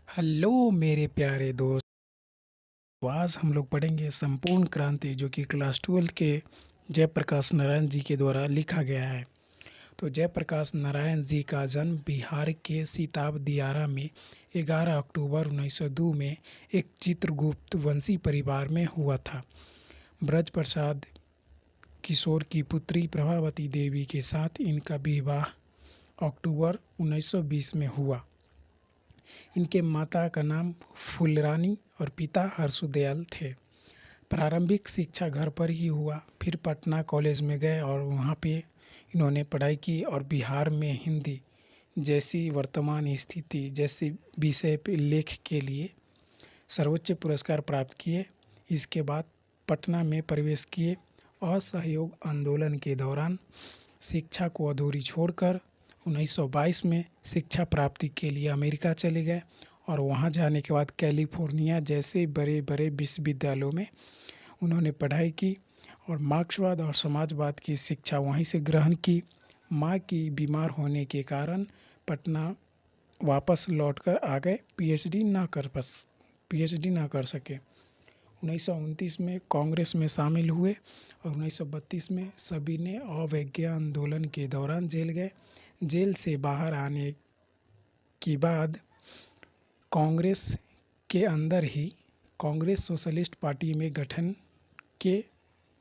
Hello मेरे प्यारे दोस्त। तो आज हम लोग पढ़ेंगे संपूर्ण क्रांति जो कि क्लास 12 के जयप्रकाश नारायण जी के द्वारा लिखा गया है। तो जयप्रकाश नारायण जी का जन्म बिहार के सिताब दियारा में 11 अक्टूबर 1902 में एक चित्रगुप्त वंशी परिवार में हुआ था। ब्रज प्रसाद किशोर की पुत्री प्रभावती देवी के साथ इनका विवाह अक्टूबर 1920 में हुआ। इनके माता का नाम फूलरानी और पिता हर्षदयाल थे। प्रारंभिक शिक्षा घर पर ही हुआ, फिर पटना कॉलेज में गए और वहाँ पे इन्होंने पढ़ाई की और बिहार में हिंदी जैसी वर्तमान स्थिति जैसे विषय पे लेख के लिए सर्वोच्च पुरस्कार प्राप्त किए। इसके बाद पटना में प्रवेश किए। असहयोग आंदोलन के दौरान शिक्षा को अधूरी छोड़कर 1922 में शिक्षा प्राप्ति के लिए अमेरिका चले गए और वहां जाने के बाद कैलिफोर्निया जैसे बड़े बड़े विश्वविद्यालयों में उन्होंने पढ़ाई की और मार्क्सवाद और समाजवाद की शिक्षा वहीं से ग्रहण की। माँ की बीमार होने के कारण पटना वापस लौटकर आ गए। पीएचडी ना कर सके। 1929 में कांग्रेस में शामिल हुए और 1932 में सभी ने अवज्ञा आंदोलन के दौरान जेल गए। जेल से बाहर आने के बाद कांग्रेस के अंदर ही कांग्रेस सोशलिस्ट पार्टी में गठन के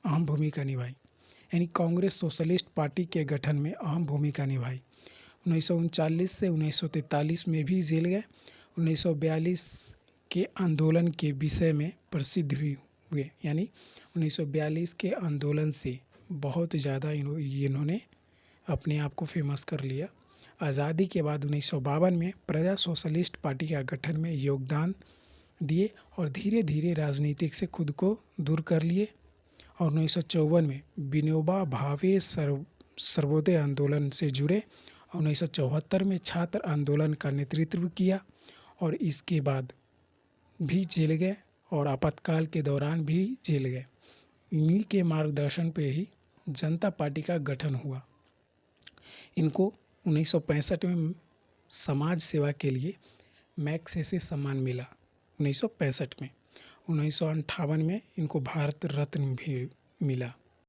अहम भूमिका निभाई, यानी कांग्रेस सोशलिस्ट पार्टी के गठन में अहम भूमिका निभाई। 1939 से 1943 में भी जेल गए। 1942 के आंदोलन के विषय में प्रसिद्ध भी हुए, यानी 1942 के आंदोलन से बहुत ज़्यादा इन्होंने अपने आप को फेमस कर लिया। आज़ादी के बाद 1952 में प्रजा सोशलिस्ट पार्टी का गठन में योगदान दिए और धीरे धीरे राजनीतिक से खुद को दूर कर लिए और 1954 में विनोबा भावे सर्वोदय आंदोलन से जुड़े और 1974 में छात्र आंदोलन का नेतृत्व किया और इसके बाद भी जेल गए और आपातकाल के दौरान भी जेल गए। इन्हीं के मार्गदर्शन पे ही जनता पार्टी का गठन हुआ। इनको 1965 में समाज सेवा के लिए मैग्सेसे सम्मान मिला 1965 में। 1958 में इनको भारत रत्न भी मिला।